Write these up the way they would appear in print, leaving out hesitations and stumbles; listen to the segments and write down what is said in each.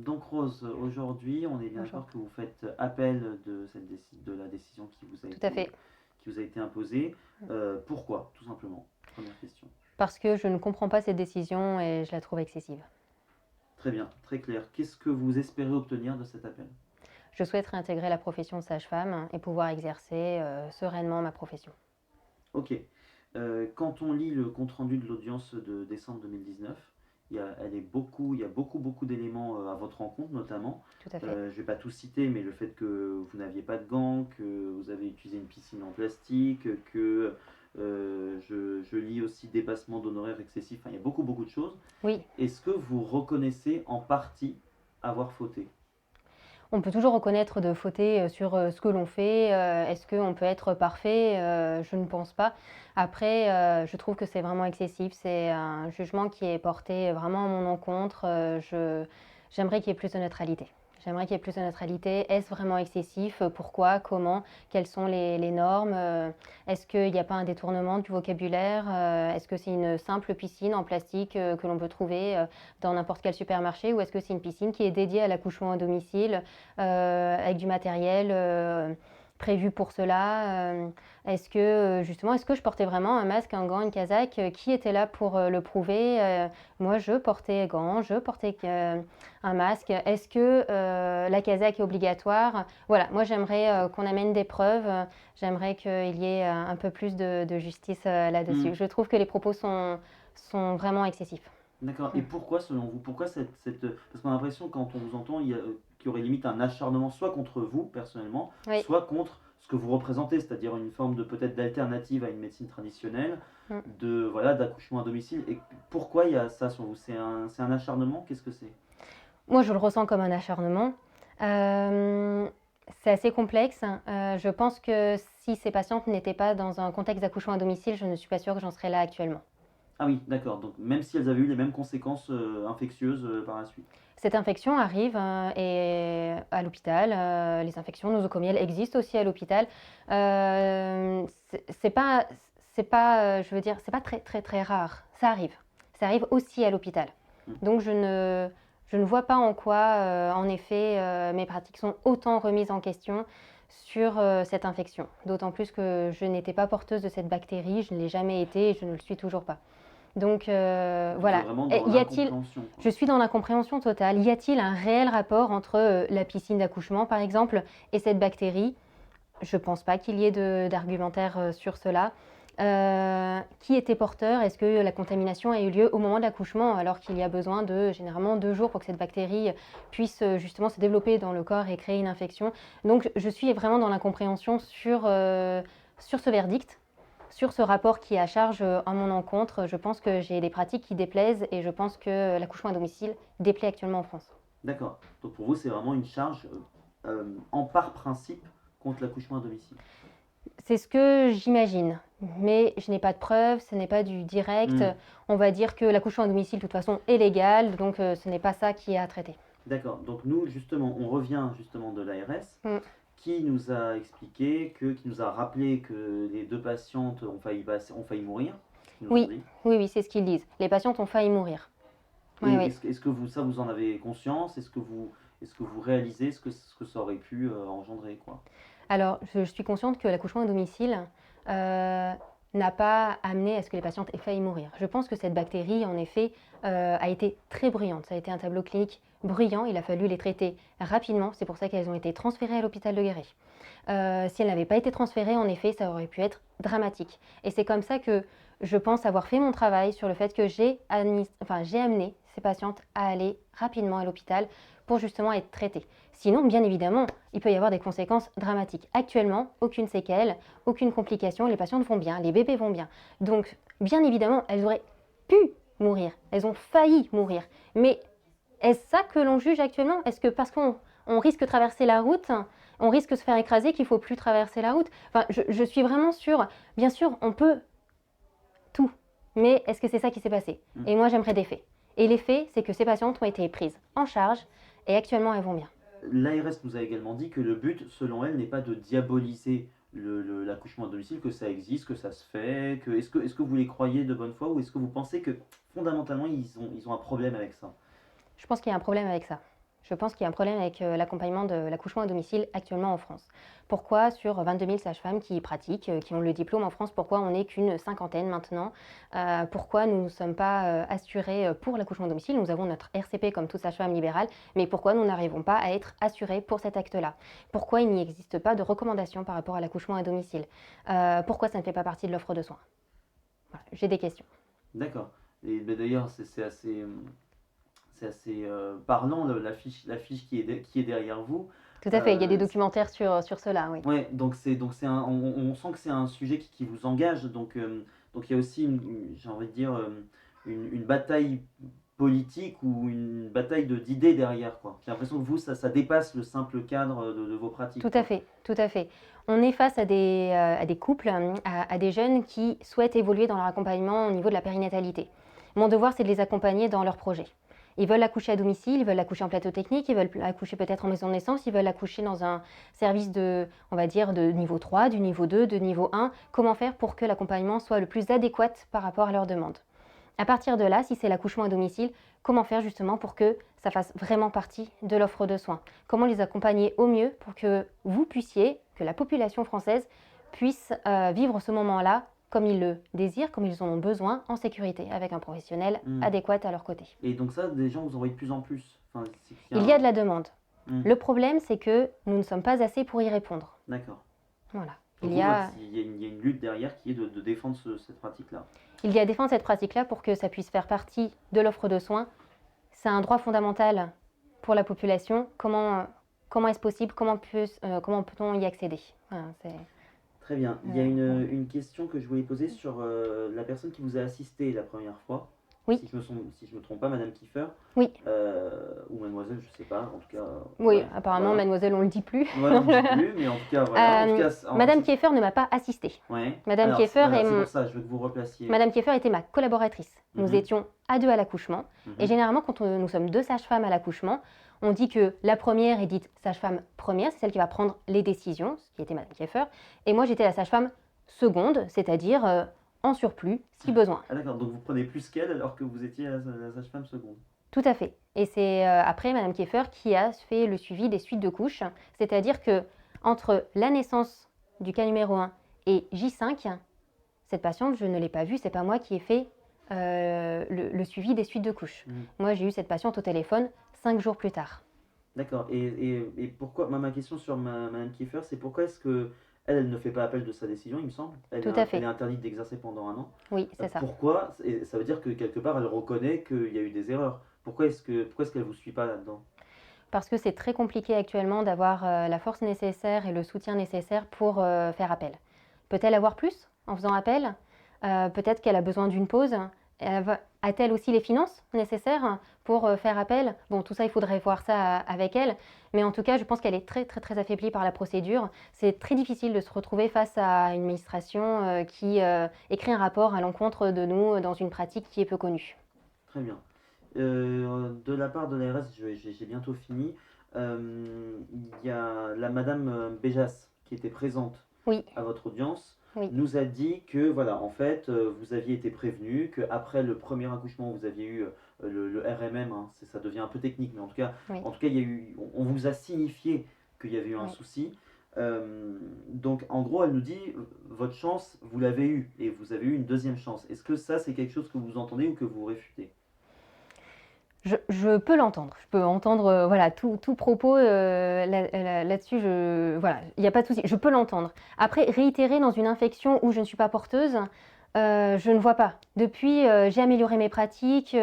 Donc Rose, aujourd'hui, on est bien Bonjour. d'accord que vous faites appel de la décision Tout à fait. qui vous a été imposée. Pourquoi, tout simplement? Première question. Parce que je ne comprends pas cette décision et je la trouve excessive. Très bien, très clair. Qu'est-ce que vous espérez obtenir de cet appel? Je souhaite réintégrer la profession de sage-femme et pouvoir exercer sereinement ma profession. Ok. Quand on lit le compte-rendu de l'audience de décembre 2019, il y a beaucoup d'éléments à votre rencontre, notamment. Tout à fait. Je ne vais pas tout citer, mais le fait que vous n'aviez pas de gants, que vous avez utilisé une piscine en plastique, que je lis aussi dépassement d'honoraires excessifs. Enfin, il y a beaucoup de choses. Oui, Est-ce que vous reconnaissez en partie avoir fauté? on peut toujours reconnaître de fauter sur ce que l'on fait. Est-ce qu'on peut être parfait? Je ne pense pas. Après, je trouve que c'est vraiment excessif. C'est un jugement qui est porté vraiment à mon encontre. J'aimerais qu'il y ait plus de neutralité. J'aimerais qu'il y ait plus de neutralité. Est-ce vraiment excessif? Pourquoi? Comment? Quelles sont les normes? Est-ce qu'il n'y a pas un détournement du vocabulaire? Est-ce que c'est une simple piscine en plastique que l'on peut trouver dans n'importe quel supermarché? Ou est-ce que c'est une piscine qui est dédiée à l'accouchement à domicile avec du matériel prévu pour cela? Est-ce que justement, est-ce que je portais vraiment un masque, un gant, une casaque? Qui était là pour le prouver? Moi, je portais gants, je portais un masque. Est-ce que la casaque est obligatoire? Voilà, moi j'aimerais qu'on amène des preuves. J'aimerais qu'il y ait un peu plus de justice Hmm. là-dessus. Je trouve que les propos sont vraiment excessifs. D'accord. Et pourquoi, selon vous, pourquoi Parce qu'on a l'impression, quand on vous entend, qu'il y aurait limite un acharnement, soit contre vous, personnellement, Oui. soit contre ce que vous représentez, c'est-à-dire une forme de peut-être d'alternative à une médecine traditionnelle, Mm. voilà, d'accouchement à domicile. Et pourquoi il y a ça sur vous? C'est un acharnement? Qu'est-ce que c'est? Moi, je le ressens comme un acharnement. Euh, c'est assez complexe. Je pense que si ces patientes n'étaient pas dans un contexte d'accouchement à domicile, je ne suis pas sûre que j'en serais là actuellement. Ah oui, d'accord. Donc même si elles avaient eu les mêmes conséquences infectieuses par la suite. Cette infection arrive et à l'hôpital. Les infections nosocomiales existent aussi à l'hôpital. C'est pas, je veux dire, c'est pas très rare. Ça arrive. Ça arrive aussi à l'hôpital. Hmm. Donc je ne vois pas en quoi, en effet, mes pratiques sont autant remises en question sur cette infection. D'autant plus que je n'étais pas porteuse de cette bactérie, je ne l'ai jamais été et je ne le suis toujours pas. Donc Vous êtes voilà. vraiment Et dans y a-t-il, l'incompréhension, quoi. je suis dans l'incompréhension totale. Y a-t-il un réel rapport entre la piscine d'accouchement, par exemple, et cette bactérie? Je ne pense pas qu'il y ait d'argumentaire sur cela. Qui était porteur? Est-ce que la contamination a eu lieu au moment de l'accouchement, alors qu'il y a besoin de généralement 2 jours pour que cette bactérie puisse justement se développer dans le corps et créer une infection? Donc je suis vraiment dans l'incompréhension sur ce verdict, sur ce rapport qui est à charge à mon encontre. Je pense que j'ai des pratiques qui déplaisent et je pense que l'accouchement à domicile déplaît actuellement en France. D'accord. Donc pour vous, c'est vraiment une charge en par principe contre l'accouchement à domicile. C'est ce que j'imagine, mais je n'ai pas de preuves, ce n'est pas du direct. Hmm. On va dire que l'accouchement à domicile, de toute façon, est légal, donc ce n'est pas ça qui est à traiter. D'accord. Donc nous, justement, on revient justement de l'ARS Mm. qui nous a expliqué qui nous a rappelé que les deux patientes ont failli mourir, ce qu'ils nous ont Oui, dit. oui, c'est ce qu'ils disent. Les patientes ont failli mourir. Oui, Et oui. est-ce que vous en avez conscience? Est-ce que vous réalisez ce que ça aurait pu engendrer, quoi? Alors, je suis consciente que l'accouchement à domicile euh, n'a pas amené à ce que les patientes aient failli mourir. Je pense que cette bactérie, en effet, a été très bruyante. Ça a été un tableau clinique bruyant. Il a fallu les traiter rapidement. C'est pour ça qu'elles ont été transférées à l'hôpital de Guéret. Si elles n'avaient pas été transférées, en effet, ça aurait pu être dramatique. Et c'est comme ça que je pense avoir fait mon travail sur le fait que j'ai amené ces patientes à aller rapidement à l'hôpital pour justement être traitées. Sinon, bien évidemment, il peut y avoir des conséquences dramatiques. Actuellement, aucune séquelle, aucune complication, les patientes vont bien, les bébés vont bien. Donc, bien évidemment, elles auraient pu mourir, elles ont failli mourir. Mais est-ce ça que l'on juge actuellement? Est-ce que parce qu'on risque de traverser la route, on risque de se faire écraser, qu'il ne faut plus traverser la route? Enfin, je suis vraiment sûre, bien sûr, on peut tout, mais est-ce que c'est ça qui s'est passé? Hmm. Et moi, j'aimerais des faits. Et les faits, c'est que ces patientes ont été prises en charge et actuellement, elles vont bien. L'ARS nous a également dit que le but, selon elle, n'est pas de diaboliser l'accouchement à domicile, que ça existe, que ça se fait. Est-ce que vous les croyez de bonne foi ou est-ce que vous pensez que fondamentalement ils ont un problème avec ça? Je pense qu'il y a un problème avec ça. Je pense qu'il y a un problème avec l'accompagnement de l'accouchement à domicile actuellement en France. Pourquoi sur 22 000 sages-femmes qui y pratiquent, qui ont le diplôme en France, pourquoi on n'est qu'une cinquantaine maintenant? Pourquoi nous ne sommes pas assurés pour l'accouchement à domicile? Nous avons notre RCP comme toute sage-femme libérale, mais pourquoi nous n'arrivons pas à être assurés pour cet acte-là? Pourquoi il n'y existe pas de recommandations par rapport à l'accouchement à domicile? Pourquoi ça ne fait pas partie de l'offre de soins? Voilà, j'ai des questions. D'accord. Et ben, d'ailleurs, c'est assez parlant la fiche qui est derrière vous. Tout à fait, il y a des Euh, documentaires sur cela, oui. Ouais, on sent que c'est un sujet qui vous engage, donc il y a aussi j'ai envie de dire une bataille politique ou une bataille d'idées derrière, quoi. J'ai l'impression que vous, ça dépasse le simple cadre de vos pratiques, Tout à quoi. fait, tout à fait. On est face à des couples, à des jeunes qui souhaitent évoluer dans leur accompagnement au niveau de la périnatalité. Mon devoir, c'est de les accompagner dans leurs projets. Ils veulent accoucher à domicile, ils veulent accoucher en plateau technique, ils veulent accoucher peut-être en maison de naissance, ils veulent accoucher dans un service on va dire, de niveau 3, du niveau 2, de niveau 1. Comment faire pour que l'accompagnement soit le plus adéquat par rapport à leurs demandes? À partir de là, si c'est l'accouchement à domicile, comment faire justement pour que ça fasse vraiment partie de l'offre de soins? Comment les accompagner au mieux pour que vous puissiez, que la population française puisse vivre ce moment-là comme ils le désirent, comme ils en ont besoin, en sécurité, avec un professionnel Hmm. adéquat à leur côté. Et donc ça, des gens vous envoient de plus en plus. Enfin, Il y a de la demande. Hmm. Le problème, c'est que nous ne sommes pas assez pour y répondre. D'accord. Voilà. Donc Il y a il y a une lutte derrière qui est de défendre cette pratique-là. Il y a à défendre cette pratique-là pour que ça puisse faire partie de l'offre de soins. C'est un droit fondamental pour la population. Comment est-ce possible? Comment peut-on y accéder? Voilà, Très bien. Il y a une question que je voulais poser sur la personne qui vous a assisté la première fois. Oui. Si je me trompe pas, Madame Kiefer. Oui. Ou Mademoiselle, je sais pas. En tout cas. Oui, ouais, apparemment, voilà. Mademoiselle, on le dit plus. Ouais, on ne dit plus, mais en tout cas, voilà. En tout cas, Madame Kiefer ne m'a pas assistée. Ouais. Madame Alors, Kiefer voilà, est c'est pour ça, je veux que vous replaciez. Madame Kiefer était ma collaboratrice. Nous Mhm. étions à deux à l'accouchement. Et généralement, quand nous sommes deux sages-femmes à l'accouchement, on dit que la première est dite sage-femme première, c'est celle qui va prendre les décisions, ce qui était Madame Kiefer. Et moi, j'étais la sage-femme seconde, c'est-à-dire en surplus, si besoin. Ah d'accord, donc vous prenez plus qu'elle alors que vous étiez la sage-femme seconde. Tout à fait. Et c'est après Madame Kiefer qui a fait le suivi des suites de couches. C'est-à-dire que entre la naissance du cas numéro 1 et J5, cette patiente, je ne l'ai pas vue, c'est pas moi qui ai fait le suivi des suites de couches. Moi, j'ai eu cette patiente au téléphone 5 jours plus tard. D'accord. Et pourquoi, ma question sur Madame Kiefer, c'est pourquoi est-ce que elle ne fait pas appel de sa décision, il me semble. Tout à fait. Elle est interdite d'exercer pendant 1 an. Oui, c'est ça. Pourquoi? Et ça veut dire que quelque part, elle reconnaît qu'il y a eu des erreurs. Pourquoi est-ce qu'elle ne vous suit pas là-dedans? Parce que c'est très compliqué actuellement d'avoir la force nécessaire et le soutien nécessaire pour faire appel. Peut-elle avoir plus en faisant appel? Peut-être qu'elle a besoin d'une pause. A-t-elle aussi les finances nécessaires pour faire appel? Bon, tout ça, il faudrait voir ça avec elle. Mais en tout cas, je pense qu'elle est très, très, très affaiblie par la procédure. C'est très difficile de se retrouver face à une administration qui écrit un rapport à l'encontre de nous dans une pratique qui est peu connue. Très bien. De la part de l'ARS, j'ai bientôt fini. Il y a la Madame Béjas qui était présente à votre audience. Oui. Nous a dit que voilà, en fait, vous aviez été prévenu, qu'après le premier accouchement, vous aviez eu le RMM, hein, ça devient un peu technique, mais en tout cas, il y a eu, on vous a signifié qu'il y avait eu un souci. Donc en gros, elle nous dit, votre chance, vous l'avez eue, et vous avez eu une deuxième chance. Est-ce que ça, c'est quelque chose que vous entendez ou que vous réfutez? Je peux l'entendre. Je peux entendre voilà, tout propos là-dessus. Voilà, il n'y a pas de souci. Je peux l'entendre. Après, réitérer dans une infection où je ne suis pas porteuse, je ne vois pas. Depuis, j'ai amélioré mes pratiques.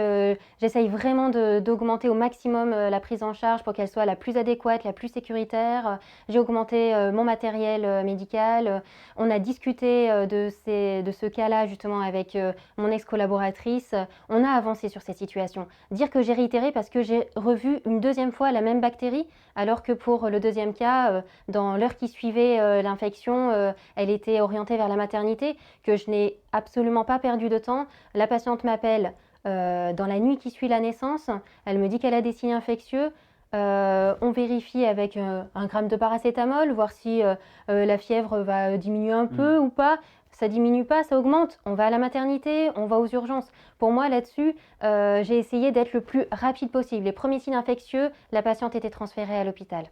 J'essaye vraiment d'augmenter au maximum la prise en charge pour qu'elle soit la plus adéquate, la plus sécuritaire. J'ai augmenté mon matériel médical. On a discuté de ce cas-là justement avec mon ex-collaboratrice. On a avancé sur ces situations. Dire que j'ai réitéré parce que j'ai revu une deuxième fois la même bactérie, alors que pour le deuxième cas, dans l'heure qui suivait l'infection, elle était orientée vers la maternité, que je n'ai absolument pas perdu de temps. La patiente m'appelle dans la nuit qui suit la naissance. Elle me dit qu'elle a des signes infectieux. On vérifie avec 1 gramme de paracétamol, voir si la fièvre va diminuer un peu ou pas. ça diminue pas, ça augmente. On va à la maternité, on va aux urgences. Pour moi, là-dessus, j'ai essayé d'être le plus rapide possible. Les premiers signes infectieux, la patiente était transférée à l'hôpital.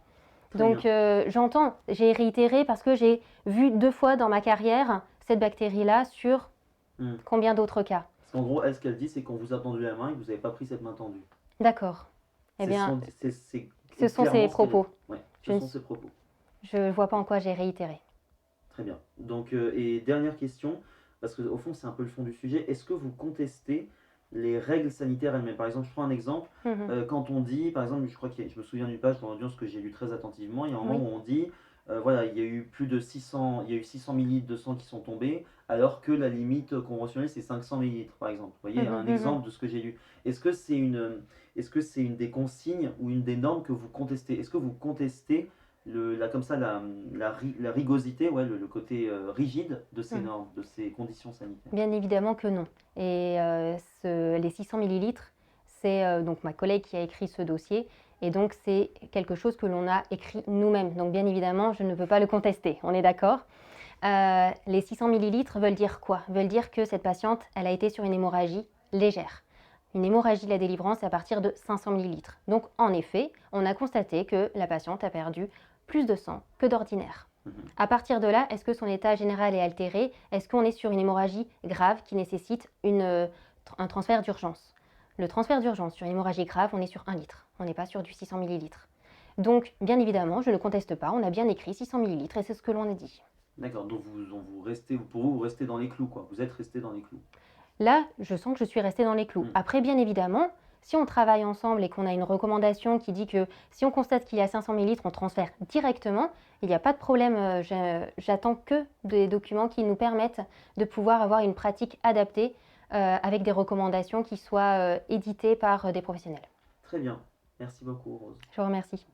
Très Donc, bien. j'entends, j'ai réitéré parce que j'ai vu 2 fois dans ma carrière cette bactérie-là sur Hmm. combien d'autres cas? Parce qu'en gros, elle, ce qu'elle dit, c'est qu'on vous a tendu la main et que vous n'avez pas pris cette main tendue. D'accord. Eh bien, C'est ce sont clairement ses ce qu'elle a propos. dit. Ouais, ce Je ne sont ses propos. je vois pas en quoi j'ai réitéré. Très bien. Donc, et dernière question, parce qu'au fond, c'est un peu le fond du sujet. Est-ce que vous contestez les règles sanitaires elles-mêmes? Par exemple, je prends un exemple. Mmh. Quand on dit, par exemple, je me souviens d'une page dans l'audience que j'ai lue très attentivement, il y a un moment Oui. où on dit, voilà, il y a eu plus de 600, il y a eu 600 millilitres de sang qui sont tombés, alors que la limite conventionnelle, c'est 500 millilitres, par exemple. Vous voyez, un Mmh. exemple de ce que j'ai lu. Est-ce que c'est une des consignes ou une des normes que vous contestez? Est-ce que vous contestez comme ça, la rigosité, ouais, le côté rigide de ces Mmh. normes, de ces conditions sanitaires? Bien évidemment que non. Et les 600 millilitres, c'est donc ma collègue qui a écrit ce dossier. Et donc, c'est quelque chose que l'on a écrit nous-mêmes. Donc, bien évidemment, je ne peux pas le contester. On est d'accord? Les 600 millilitres veulent dire quoi? Veulent dire que cette patiente, elle a été sur une hémorragie légère. Une hémorragie de la délivrance à partir de 500 millilitres. Donc, en effet, on a constaté que la patiente a perdu plus de sang que d'ordinaire. Mhm. À partir de là, est-ce que son état général est altéré? Est-ce qu'on est sur une hémorragie grave qui nécessite un transfert d'urgence? Le transfert d'urgence sur une hémorragie grave, on est sur 1 litre. On n'est pas sur du 600 millilitres. Donc, bien évidemment, je ne conteste pas. On a bien écrit 600 millilitres et c'est ce que l'on a dit. D'accord, donc pour vous, vous restez dans les clous, quoi. Vous êtes resté dans les clous. Là, je sens que je suis restée dans les clous. Mm. Après, bien évidemment, si on travaille ensemble et qu'on a une recommandation qui dit que si on constate qu'il y a 500 millilitres, on transfère directement, il n'y a pas de problème. J'attends que des documents qui nous permettent de pouvoir avoir une pratique adaptée avec des recommandations qui soient éditées par des professionnels. Très bien. Merci beaucoup, Rose. Je vous remercie.